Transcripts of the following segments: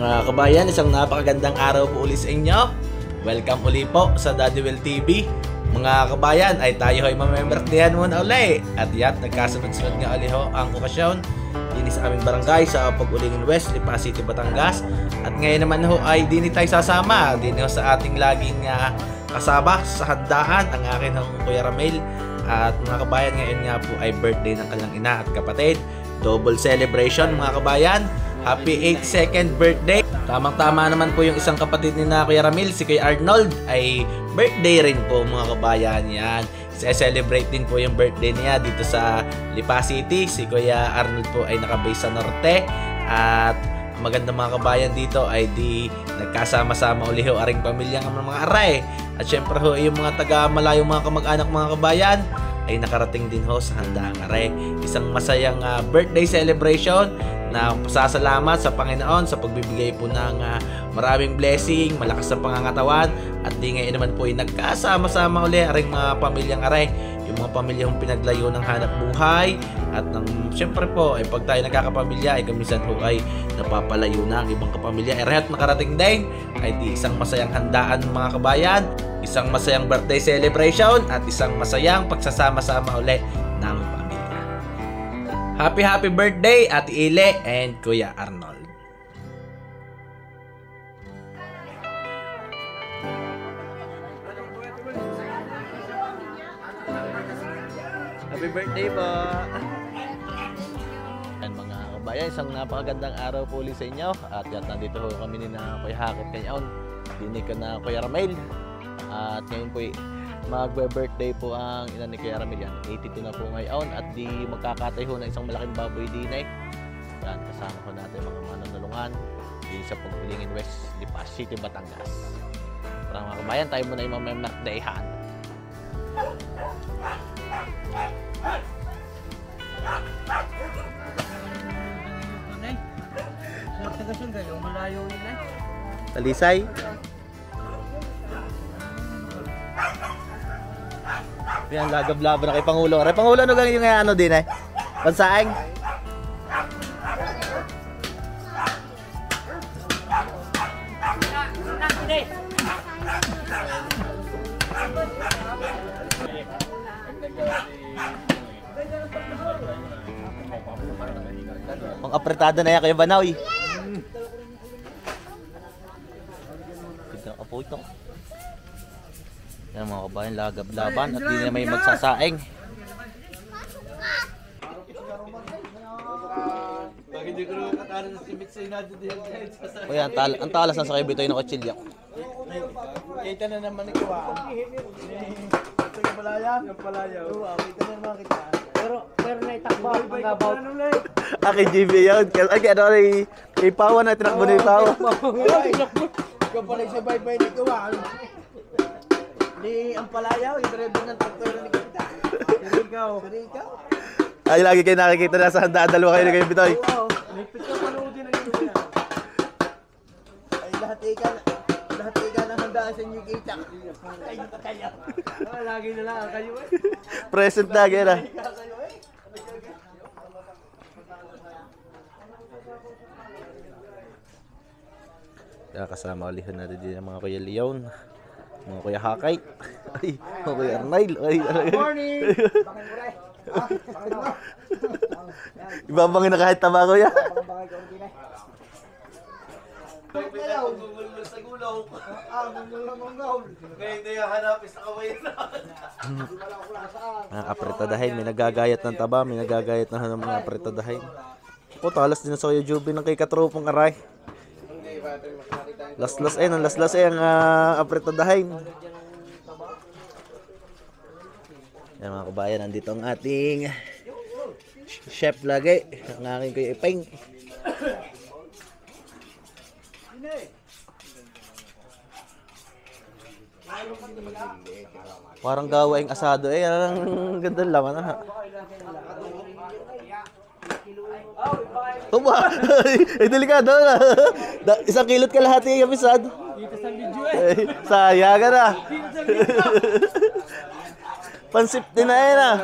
Mga kabayan, isang napakagandang araw po ulit sa inyo. Welcome uli po sa Daddy Will TV. Mga kabayan, ay tayo ay mamembertihan muna uli. At yan, nagkasunod-sunod nga uli ho ang okasyon din sa aming barangay sa Pag-Ulingin West, Lipa City, Batangas. At ngayon naman ho ay din tayo sasama din ho sa ating laging kasama sa handaan, ang akin ng Kuya Ramil. At mga kabayan, ngayon nga po ay birthday ng kanilang ina at kapatid. Double celebration mga kabayan. Happy 82nd birthday. Tamang-tama naman po yung isang kapatid ni na Kuya Ramil, si Kuya Arnold, ay birthday rin po mga kabayan. Yan, celebrate din po yung birthday niya dito sa Lipa City. Si Kuya Arnold po ay nakabase sa Norte. At maganda mga kabayan dito ay di nagkasama-sama uli ho aring pamilyang mga aray. At syempre ho yung mga taga malayong mga kamag-anak mga kabayan ay nakarating din ho sa handang aray. Isang masayang birthday celebration na pasasalamat sa Panginoon sa pagbibigay po ng maraming blessing, malakas na pangangatawan, at di ngayon naman po ay nagkasama-sama uli aring mga pamilyang aray, yung mga pamilyang pinaglayo ng hanap buhay. At siyempre po ay pag tayo nagkakapamilya ay kamisan po ay napapalayo na ang ibang kapamilya. At nakarating din ay di isang masayang handaan mga kabayan, isang masayang birthday celebration, at isang masayang pagsasama-sama uli ng pamilya. Happy birthday Ate Ile and Kuya Arnold. Happy birthday po. And mga kabayan, isang napakagandang araw po ulit sa inyo. At yan, nandito ho kami ni na Kuya Hakit ngayon. Dinig ka na Kuya Ramil. At ngayon po magbe-birthday po ang ina ni Kuya Ramil, yan 82 na po ngayon. At di magkakatay ho na isang malaking baboy din eh. Yan, kasama ko natin mga manunulungan din sa Pag-Ulingin West, Lipa City, Batangas. Para mga kabayan, tayo muna yung mamemerdayhan. Talisay. Yan, lagab-labo na kay Pangulo. Re Pangulo, ano gang yung ano din eh? Pansaing? Ang apretado na yan kayo Banaw eh. Ito ka po ito. Yan mga kabayan, lagab-laban at di na may magsasaing. O yan, ang talas na sa kay Bitoy na kutsilyak. Kita na naman ni Kuwaan. Ito yung palaya? Yung palaya. Kita na naman kita. Pero naitakbo ang gabaw. Kay JB yun. Kaya ano kay Pawa na tinakbo na yung Pawa. Ikaw pala yung sabay-bay ni Kuwaan. Di ang palayaw, yung driver ng traktor ni Kita. Ikaw. Ay, lagi kayo nakikita na sa handaan, dalawa kayo ni kayo Bitoy. Oo. May picture panoodin na yun yan. Ay, lahat ika ng handaan sa inyo Kita. Kayo. Lagi na lang kayo eh. Present na, gaya. Kasama ulit na din ang mga Kuya Leon. Mga Kuya Hakay. Ay, mga Kuya Arnold. Ay, morning! Ibabangin na kahit tama, Kuya. Ngayaw. Gugulol sa gulaw. Manggaw. Ngayon na yung hanapin sa kawayan na. Mga kapretadahin, may nagagayat ng taba, may nagagayat ng mga kapretadahin. O, talas din sa Kuya Juby ng kay katropong aray. Laslas ang kapretadahin. Yan mga kabayan, nandito ang ating chef lagi. Ang aking Kuya Ipeng. Parang gawaing asado eh. Ang ganda ng laman ha. Tuba! Ay, delikado na. Isang kilot ka lahat yung episode. Dito sa video eh. Sayang ka na. Dito sa video. Pansip din na yan ah.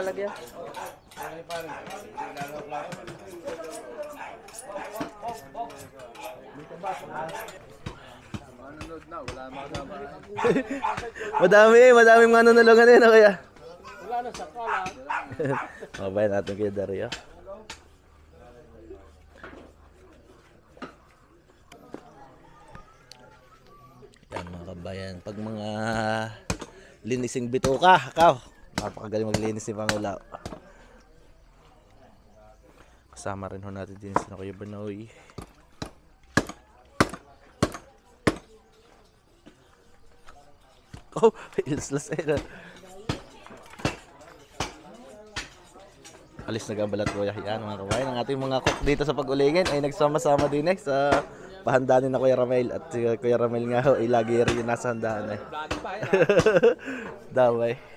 Madaming mga nanulungan yun, kaya. Wala na sa kala. Mabayan natin kay Dario. Yan mga kabayan, pag mga linising bituka, akaw, napakagaling maglinis ni Pangulaw. Kasama rin ho natin din si Kuya Banoy. Oh, ilslas eh. Alis nag-ambalat ko yan mga kabayan. Ang ating mga cook dito sa Pag-Ulingin ay nagsama-sama din eh sa pahandaan ni Kuya Ramel. At si Kuya Ramel nga ho ay lagi rin yung nasa handaan eh. Daway.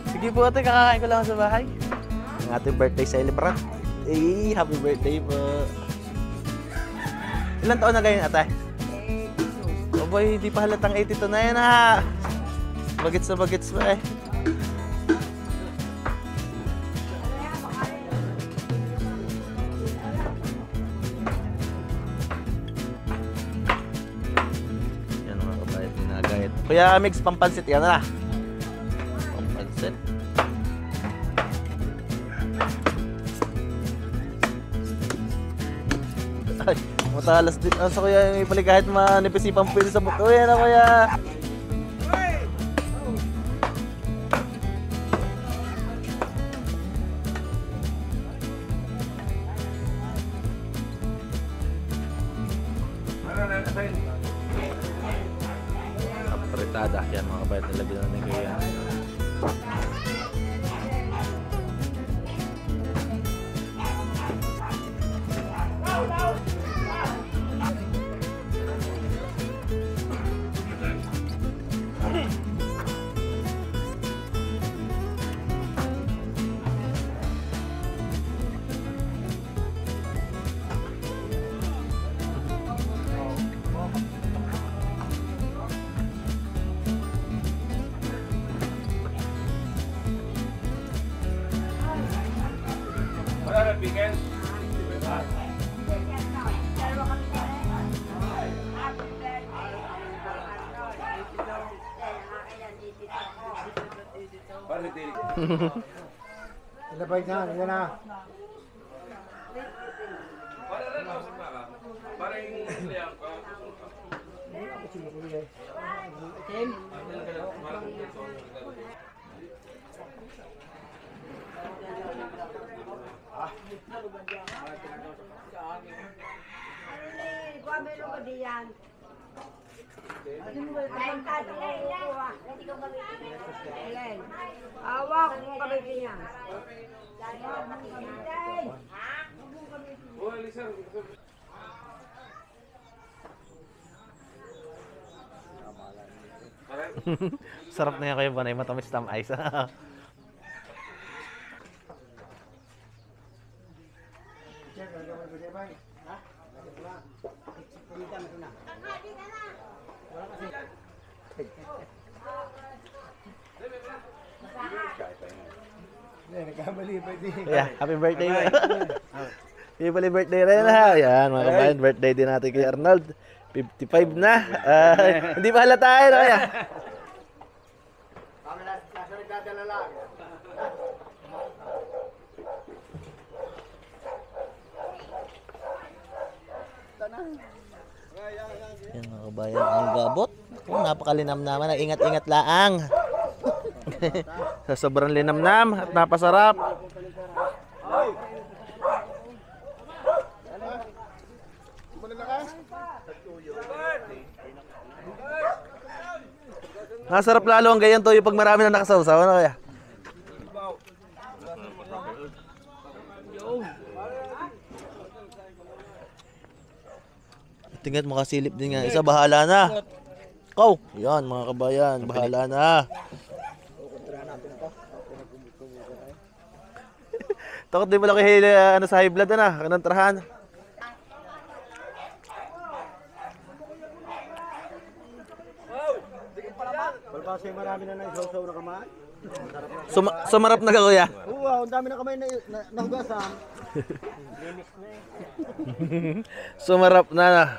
Sige po ate, kakakain ko lang sa bahay. Ang ating birthday celebrant. Happy birthday po. Ilan taon na ngayon ate? 82. Oh boy, hindi pa halatang 82 na yan ha. Bagets na bagets pa eh. Yan mga kabayat, ginagayat. Kuya mix pampansit yan na. Pampansit. Ay, matalas din. Sa kuya yung ipali kahit manipis ipang pwede sa buto. Yan na kuya. Apretada. Yan mga kabayat, nilagyan na ni kuya. Ilabay na, yan na. Awak mo kami niya. Sarap na yan kayo ba na matamis tam ice. Nagkamali pa din. Yeah, happy birthday. Happy birthday rin ha. Yan mga kabayan, birthday din natin kay Arnold. 55 na. Hindi pa halata tayo na kaya. Yan mga kabayan, ang gabot. Kung napakalinam naman, ingat-ingat laang. Sa sobrang linamnam at napasarap. Masarap lalo ang ganyan toyo pag marami na nakasawsaw. Ano kaya? Tingnan mo kasilip din nga. Isa bahala na. Ikaw. Yan mga kabayan. Bahala na. Takot din mo lang kay ano, sa high blood na. Kanang trahan. Palpasay marami na naisaw-saw na kamay. Sumarap na ka kuya. Oo, ang dami na kamay na nahugasan. Sumarap na.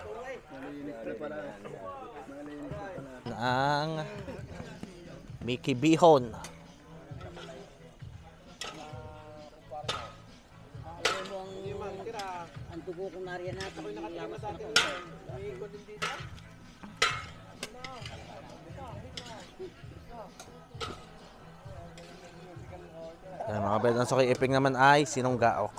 Ang Mickey Bihon. Ang dugo ko na rin natin. Yan mga kapatid, ang sakay iping naman ay sinunggaok.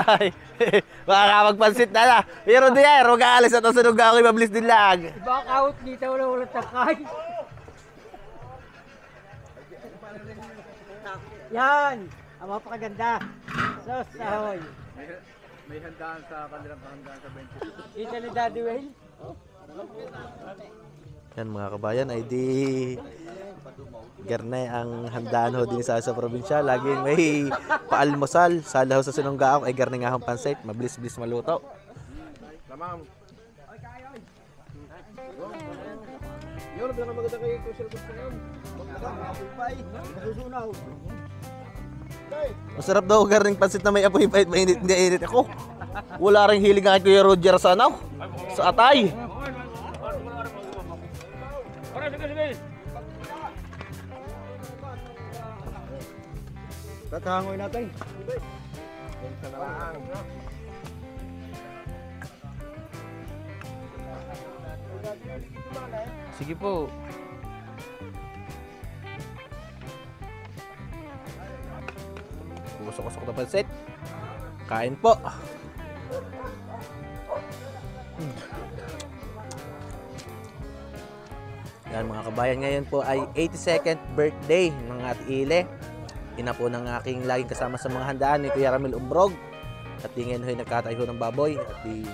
Ay, makakapagpansit na na. Pero di yan, huwag aalis at ang sinunggaok ay mabilis din lang. Back out dito, wala takay. Yan! Ang mapakaganda. Sos, ahoy. May handaan sa kanilang handaan sa 20. Kita ni Daddy Whale. Yan mga kabayan, ay di Gerne ang handaan ho din sa probinsya. Laging may paalmusal. Sala ho sa sinunggaok ay Gerne nga hong pansit. Mabilis-bilis maluto. Tamam. Yun, bilang maganda kayo kung sila gusto yun. Apoy-pay, masusunaw. Masarap daw Garning pansit na may apoy pait, mainit na init ako. Wala ring hilig ang Kuya Roger sa ano? Sa atay. Tatahangoy natin. Sige po. Kusok-kusok na pansit. Kain po. Yan mga kabayan, ngayon po ay 82nd birthday ng Ate Ile. Ina po ng aking laging kasama sa mga handaan ni Kuya Ramil Umbrog. At tingin ho'y nagkatay ho ng baboy. At di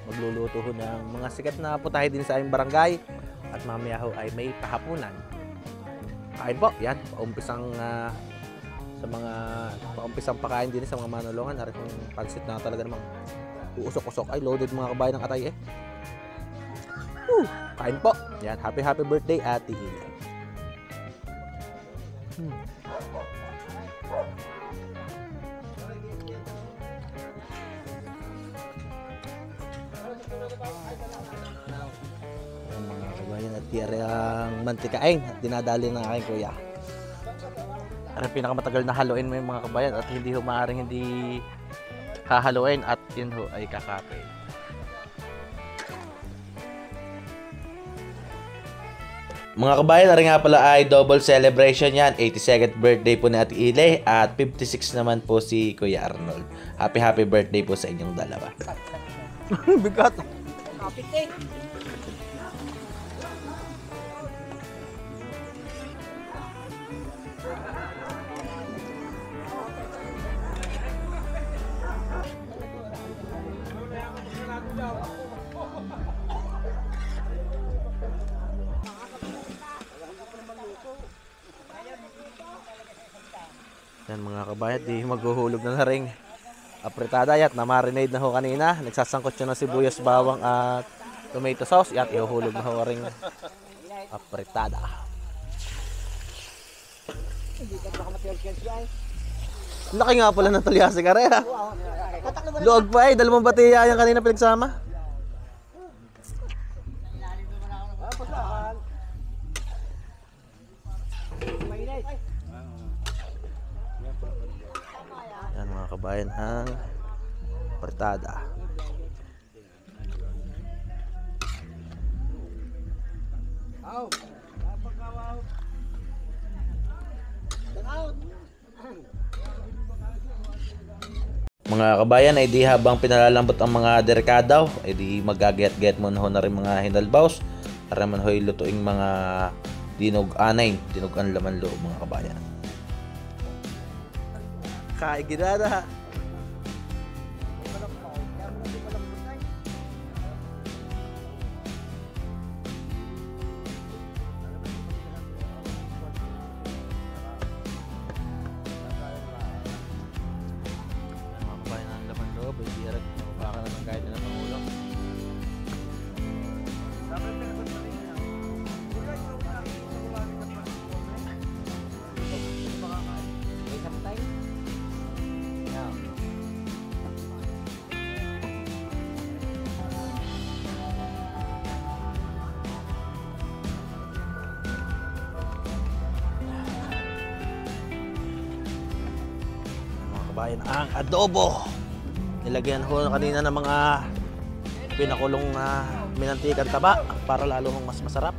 magluluto ho ng mga sikat na putahe din sa aming barangay. At mamaya ho ay may pahapunan. Kain po, yan. Paumpisang sa mga paumpisang pakain din sa mga manulungan. Arit yung pansit na talaga namang uusok-usok. Ay, loaded mga kabayan ng atay eh. Kain po. Yan, happy birthday Ate Ile. Mga kabayan, at tiyari ang mantikain at dinadali ng aking kuya. Ang pinakamatagal na haluin mo yung mga kabayan at hindi ho maaaring hindi hahaluin at yun ho ay kakape. Mga kabayan, na rin nga pala ay double celebration yan. 82nd birthday po ni Ate Ile at 56 naman po si Kuya Arnold. Happy birthday po sa inyong dalawa. Bigat. Kapit eh. Yan mga kabayan, di maghuhulog na na ring apritada. Yat, na-marinade na ho kanina. Nagsasangkot siya ng sibuyas, bawang at tomato sauce. Yat, ihuhulog na ho ring apritada. Laki nga pala ng tulyase karera. Luog pa eh, dalawang batiya yan kanina pinagsama. Yan mga kabayan ang apritada. Mga kabayan, ay di habang pinalalambot ang mga derekadaw, ay di magaget-get mo na rin mga hinalbaws para man ho'y lutuing mga dinog-anay, dinog-an laman loob mga kabayan. Kaigidada. Kabayan, ang adobo. Nilagyan ko kanina ng mga pinakulong na minantikan taba para lalo hong mas masarap.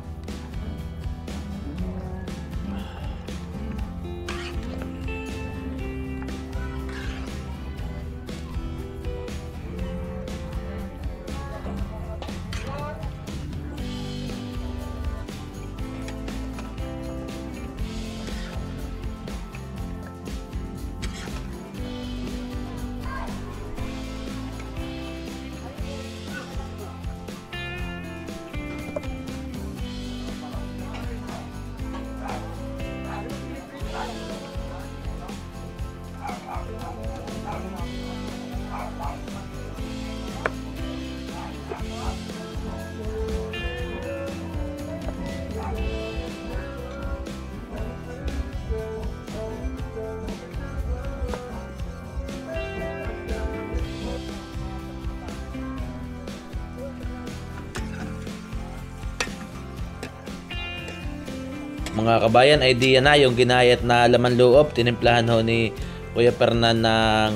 Mga kabayan, ay di yan na yung ginayat na laman loob. Tinimplahan ho ni Kuya Fernan ng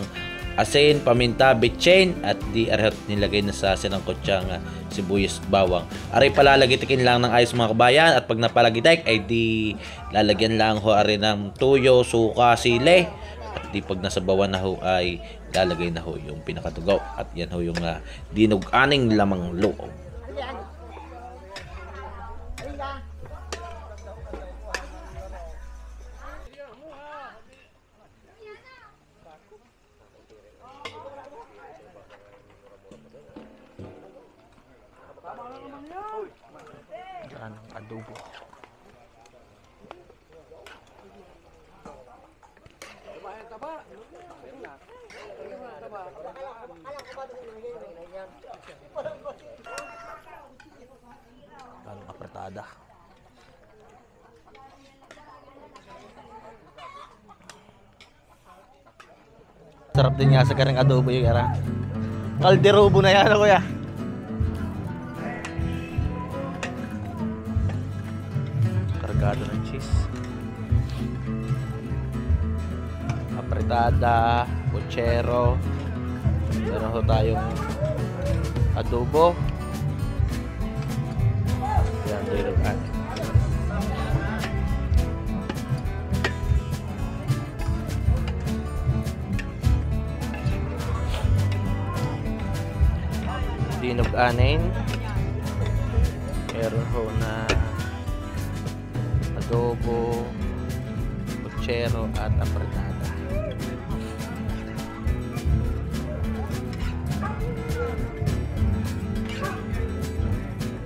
asin, paminta, bitchin at di arihot nilagay na sa sinangkotsang sibuyas bawang. Aray palalagitikin lang ng ayos mga kabayan, at pag napalagitik ay di lalagyan lang ho aray ng tuyo, suka, sile, at di pag nasabawan na ho ay lalagay na ho yung pinakatugaw, at yan ho yung dinog-aning lamang loob. Anong adobo. Anong apretada. Sarap din nga sa karang adobo yung era. Kalderobo na yan ako ya. Kargado ng cheese, apretada, puchero, meron ho tayong adobo. Yan, dinugan. Dinuganin. Meron ho na adobo, puchero at apretada.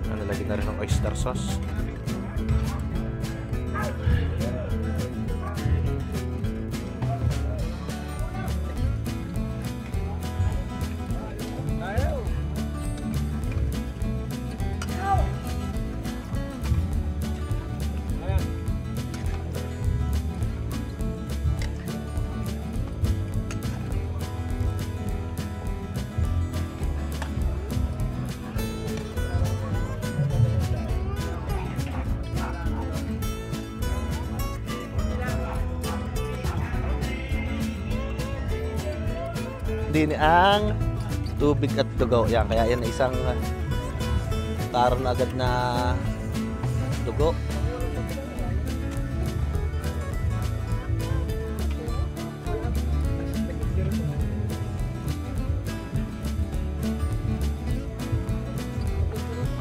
Nalagyan na rin ng oyster sauce. din ang tubig at dugo. Yan, kaya yan isang taro na agad na dugo.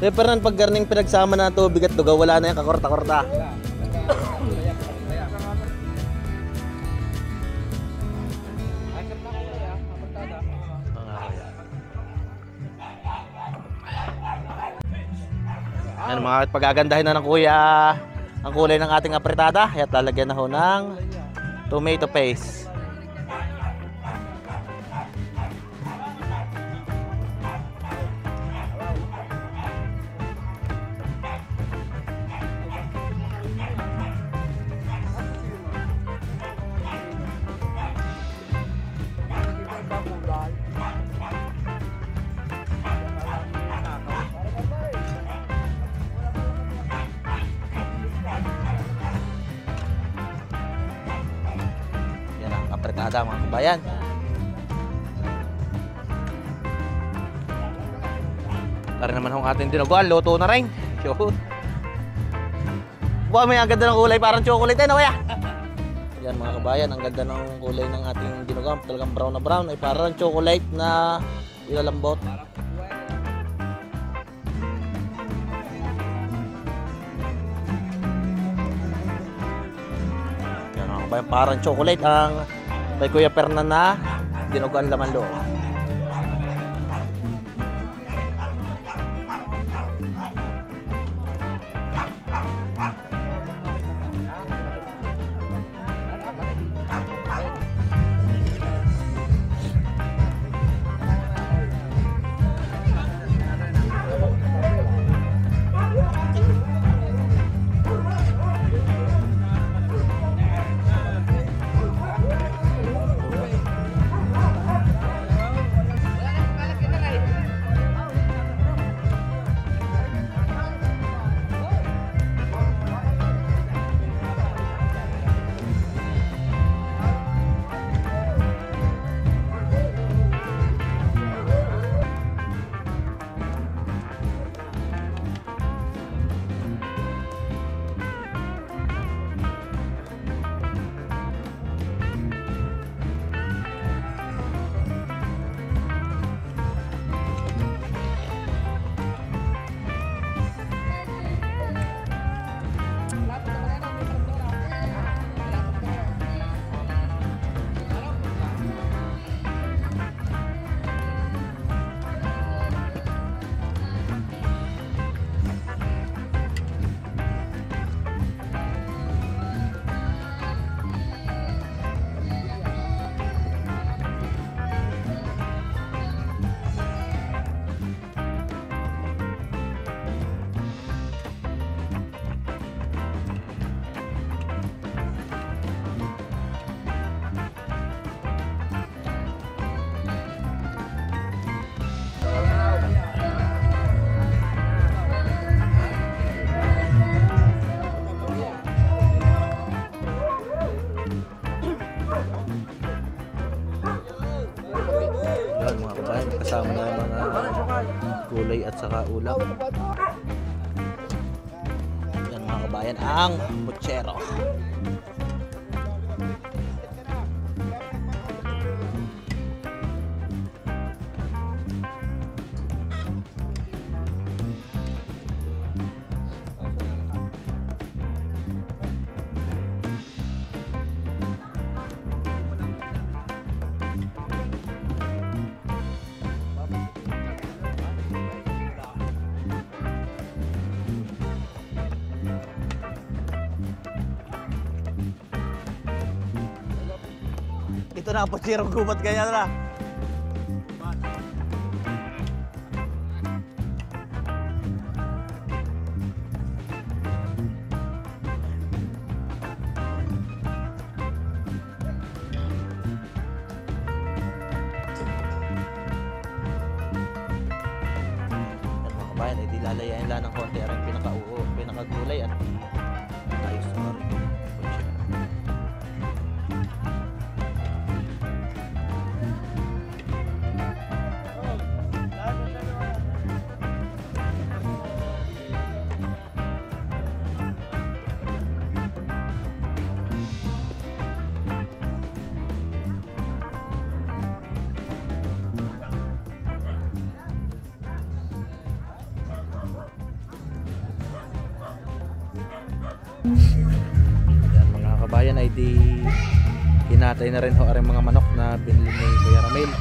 Pero pag garning pinagsama na tubig at dugo, wala na yung kakorta-korta. Yan, mga pagagandahin na ng kuya ang kulay ng ating apretada. At lalagyan na ho ng tomato paste. Apretada mga kabayan. Tara naman hong ating dinuguan, luto na rin. Shoot. Buwan, may ang ganda ng kulay, parang chocolate eh, no kaya? Yan mga kabayan, ang ganda ng kulay ng ating dinuguan. Talagang brown na brown, ay parang chocolate na ilalambot. Yan mga kabayan, parang chocolate ang kay Kuya Fernan na dinuguan laman loob. Kasama na yung mga gulay at saka ulam. Yan mga kabayan, ang puchero. Ito na ang puchero gubat kanya na. Mga kabayan, hindi lalayain lang ng konti ang pinakagulay at ayos na rin. Yan mga kabayan ay di hinatay na rin ho ang mga manok na binili ni Kuya Ramil.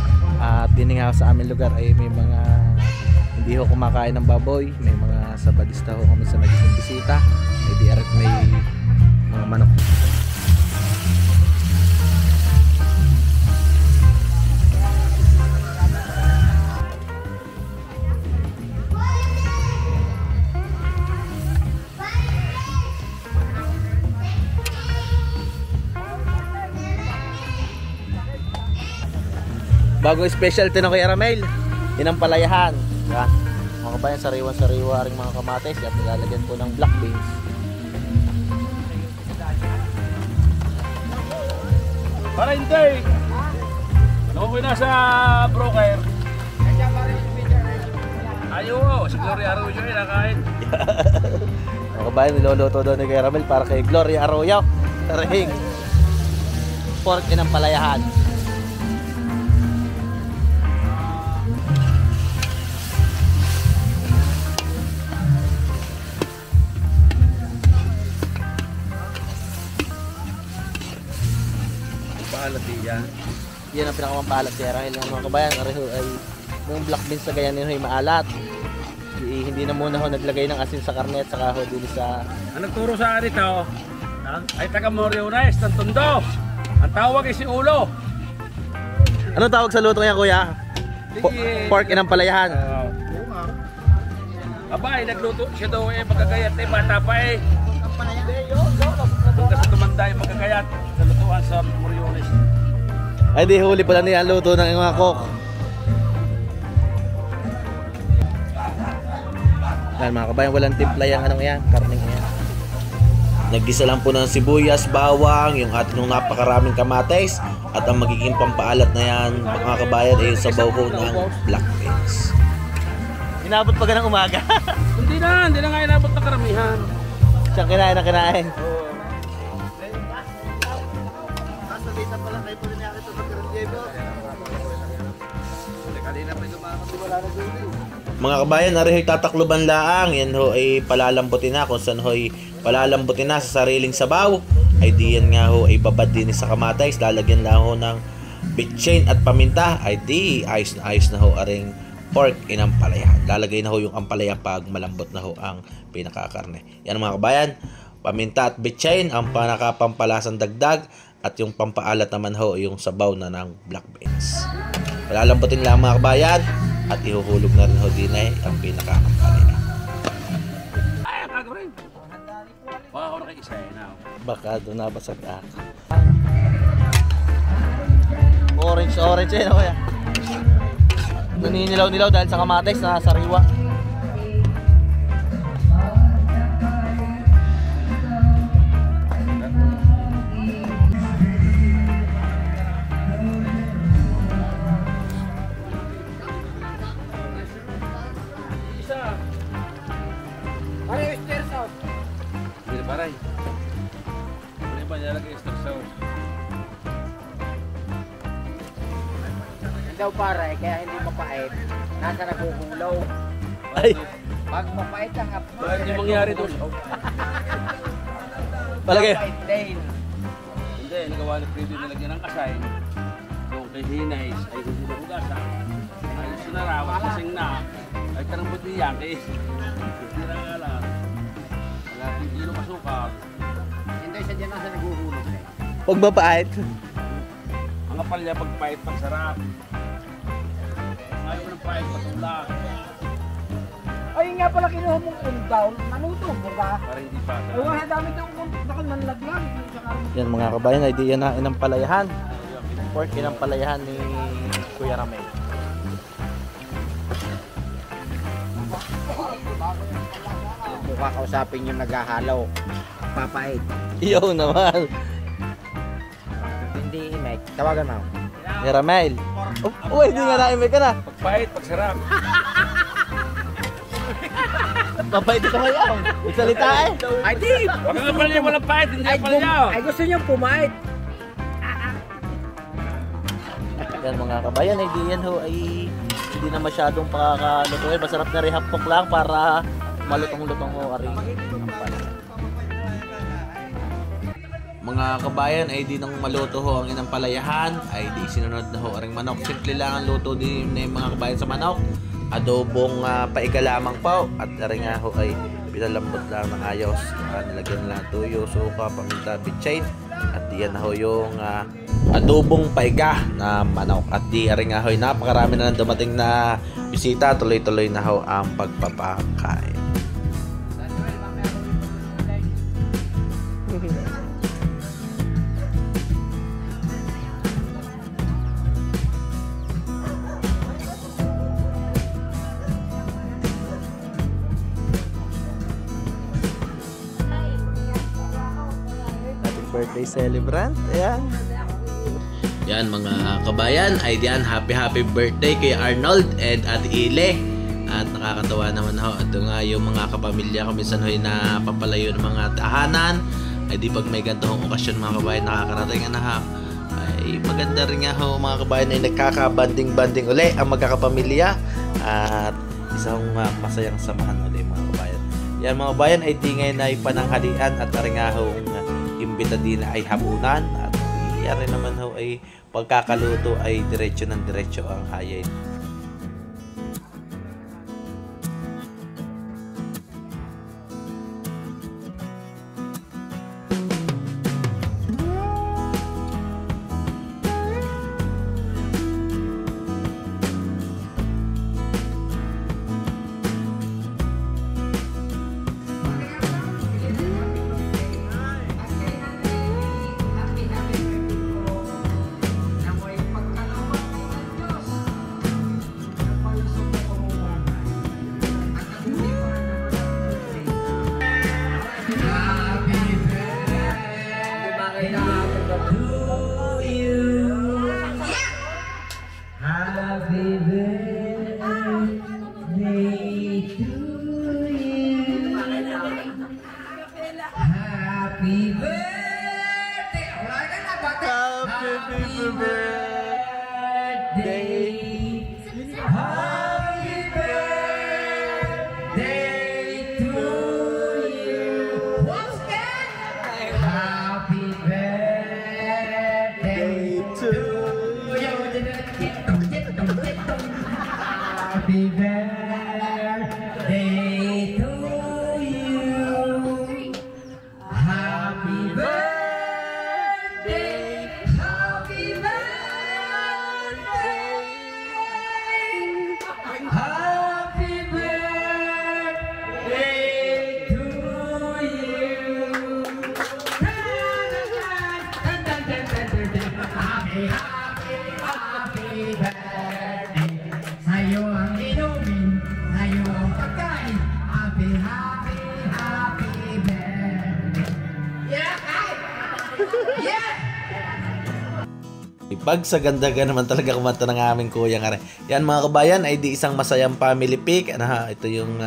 At din nga sa aming lugar ay may mga hindi ho kumakain ng baboy, may mga sabadista ho kami sa naging bisita, may di arit may mga manok. Bago specialty ng Kuya Ramil, yun ang palayahan. Yan. Mga kabayan, sariwa-sariwa rin mga kamates. At nilalagyan po ng black beans. Para hindi. Nakuha na sa broker. Ayaw, si Gloria Arroyo yun nakain. Mga kabayan, niluluto doon ni Kuya Ramil para kay Gloria Arroyo. Taring pork yun ang palayahan. Yan ang pinakamampalat siya dahil ang mga kabayan ay yung black beans na ganyan ay maalat. Hindi na muna ho naglagay ng asin sa karne at saka ho din sa... Ang nagturo sa akin ito ay taga Moriones ng Tondo. Ang tawag ay si Ulo. Anong tawag sa luto niya, kuya? Pork inang palayahan. Abay, nagluto siya daw eh, magkagayat eh, bata pa eh. Doon kasi tumanda yung magkagayat sa lutuan sa Moriones. Ay di huli pala niya ang luto ng mga cook. Yan mga kabayan, walang timpla yung anong yan, karning yan. Naggisa lang po ng sibuyas, bawang, yung ating napakaraming kamates at ang magiging pampaalat na yan mga kabayan ay yung sabaw po ng black beans. Inabot pa ka ng umaga. Hindi na nga inabot na karamihan. Siyang kinain na kinain. Mga kabayan, nariho'y tatakluban laang. Yan ho ay palalambutin na. Kung saan ho'y palalambutin na sa sariling sabaw, ay diyan nga ho ay babad din sa kamatis. Lalagyan lang ho ng bitchin at paminta. Ay di ayos na ho aring pork inang palayahan. Lalagay na ho yung ampalaya pag malambot na ho ang pinakakarne. Yan mga kabayan, paminta at bitchin ang panakapampalasang dagdag. At yung pampaalat naman ho yung sabaw na ng black beans. Palalambutin lang mga kabayan. At ihuhulog na rin ho din ay ang pinakakampalaya. Ay, ang kagawin. Baka ako na kay isa eh na. Baka doon nabasag ako. Orange eh no kuya. Ninilaw-nilaw dahil sa kamatis na sariwa. Paray. Ano ba nilalagay extra sauce? Daw para kaya hindi mapait. Nasa naguhulaw. Ay, Pag mapait ang Bakit yung mangyari doon? palagay. din. Hindi, nagawa ni Fredo nilagyan ng kasay. Yung kay Hinays ay hindi na hugasan. Ay sinarawan, kasing na. Ay tarang buti yan, kay hindi na nga lang. Wala, hindi na masukal. Hindi siya dyan nasa naguhulog eh. Pag mapait. Ang kapal niya pagpait pang sarap. Ayaw mo ng pait patulak. Ay nga pala kinuha mong undaw. Nanuto mo ba? Para hindi pa. Ay wala dami daw bakal manlaglang. Yan mga kabayan, ay di yan na inang palayahan. Pork inang palayahan ni Kuya Ramil. Mukha kausapin yung naghahalaw. Papait. Iyo naman. Hindi imek. Tawagan mo. Kuya Ramil. Uy, di nga naimik ka na. Pagpait, pagsarap. Mapait ito kayo. Magsalita eh. Ay di! Pag ang kapal niya walang pait, hindi ang pala niya. Ay gusto niyo pumait. Yan mga kabayan, ay di yan ho ay hindi na masyadong pakakaluto eh. Masarap na rin hapok lang para malutong-lutong ho ari ang pala. mga kabayan ay di nang maluto ho ang inang palayahan ay di sinunod na ho aring manok. Simple lang ang luto din ng mga kabayan sa manok. Adobong paiga lamang po at aring nga ho ay pinalambot lang ng ayos. Nilagyan lang tuyo, suka, paminta, bitchin at diyan na ho yung adobong paiga na manok. At di aring nga ho ay napakarami na dumating na bisita. Tuloy-tuloy na ho ang pagpapakain. Birthday celebrant. Ayan. Yan mga kabayan, ay diyan happy birthday kay Arnold and Ate Ile. At nakakatawa naman ho, ito nga yung mga kapamilya kami sa hoy na papalayo ng mga tahanan. Ay di pag may ganitong okasyon mga kabayan nakakarating na ha. Ay maganda rin nga ho mga kabayan ay nagkakabanding-banding uli ang magkakapamilya. At isang masayang samahan uli mga kabayan. Yan mga kabayan ay tingay na ipananghalian at rin nga ho imbita din ay hapunan at iyari naman ho ay pagkakaluto ay diretso ng diretso ang hayin. Pag sa ganda-ganda naman talaga kumanta ng aming kuya nga rin. Yan mga kabayan ay di isang masayang family pic. Ito yung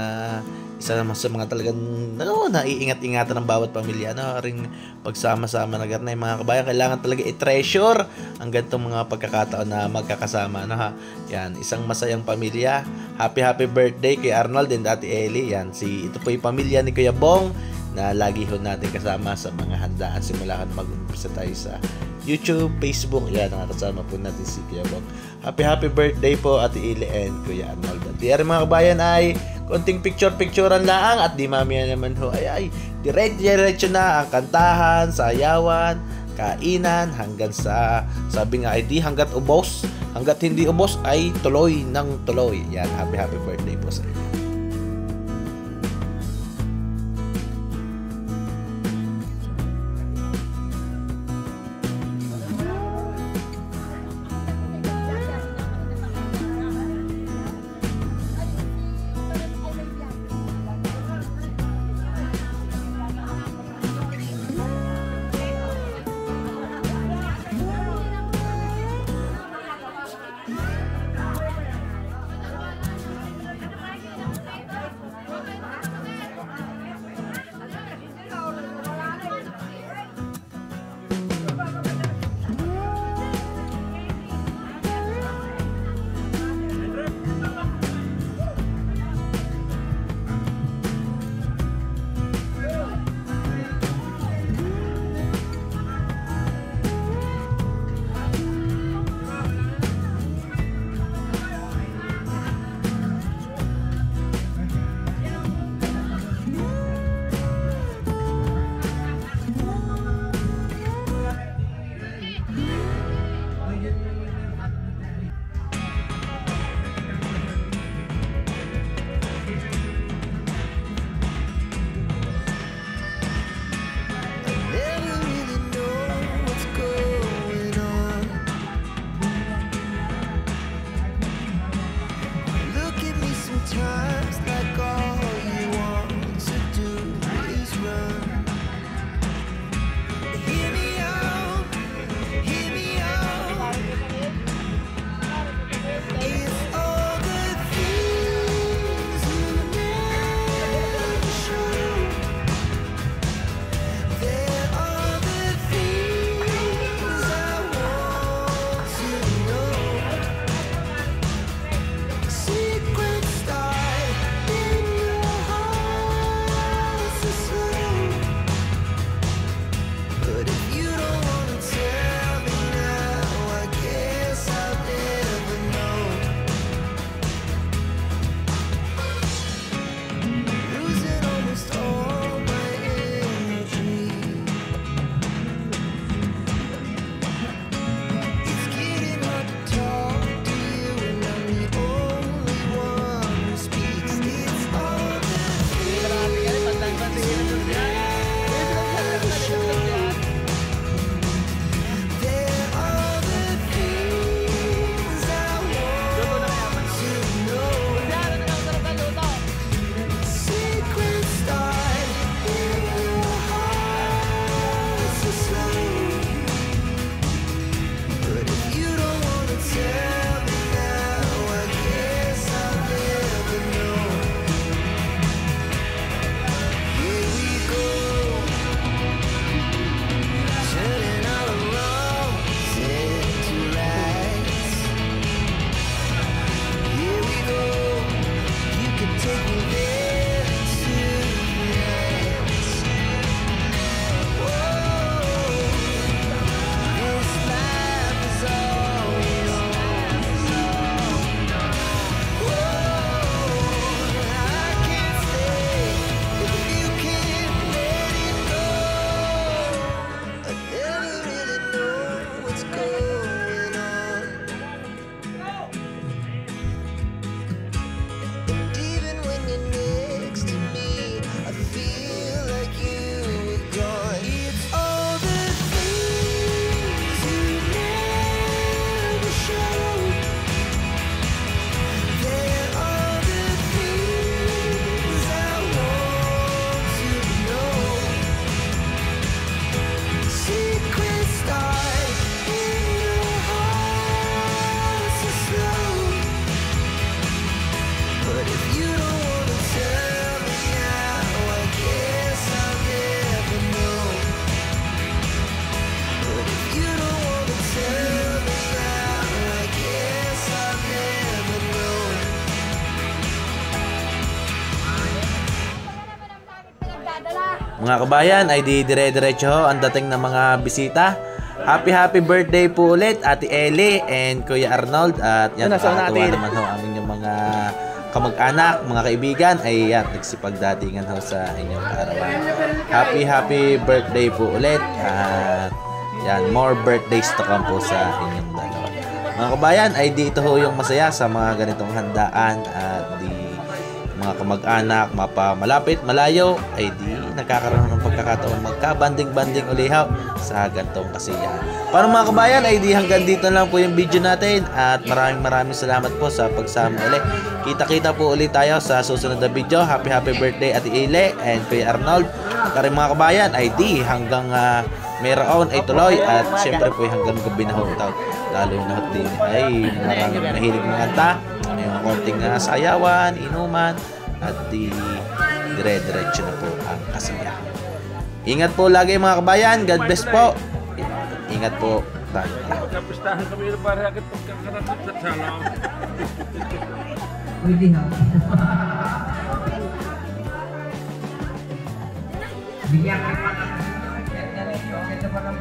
isa naman sa mga talagang naiingat-ingatan ng bawat pamilya. Ring pagsama-sama na ganun mga kabayan. Kailangan talaga i-treasure ang ganitong mga pagkakataon na magkakasama. Yan, isang masayang pamilya. Happy birthday kay Arnold and Ate Ellie. Yan, ito po yung pamilya ni Kuya Bong na lagi ho natin kasama sa mga handaan. Simula kan mag-umpisa tayo sa YouTube, Facebook, yan ang kasama po natin si Kuya Bong. Happy birthday po Ate Ile and Kuya Arnold. At di mga kabayan ay konting picture-picturean lang at di mamaya naman ho ay diretso na ang kantahan, sayawan, kainan hanggang sa sabi nga ay di hanggat hindi ubos ay tuloy ng tuloy. Yan, happy birthday po sa inyo. Mga kabayan, ay di dire-diretso ho ang dating ng mga bisita. Happy birthday po ulit Ate Ellie and Kuya Arnold. At yan, nakakatuwa naman ho amin yung mga kamag-anak, mga kaibigan ay yan, nagsipagdatingan ho sa inyong kaarawan. Happy birthday po ulit. At yan, more birthdays to come po sa inyong dalawa. Mga kabayan, ay dito ho yung masaya sa mga ganitong handaan at di mga kamag-anak, mapamalapit, malayo, ay di nagkakaroon ng pagkakataon magka-banding-banding ulihaw sa gantong kasiyahan. Para mga kabayan, ay di hanggang dito lang po yung video natin at maraming salamat po sa pagsama ulit. Kita-kita po ulit tayo sa susunod na video. Happy birthday Ate Ile and Kuya Arnold. At mga kabayan, ay di hanggang mayroon ay tuloy at syempre po hanggang gabi na hutaw. Lalo na din ay maraming mahilig mga kanta. May mga konting sayawan, inuman, at dire-diretso na po ang kasiyahan. Ingat po lagi mga kabayan. God bless po. Ingat po tayo. Pagkapistahan kami ng barangay pagkakarating sa sala. Pwede ha. Bigyan ka pa ng... Ganda pa ng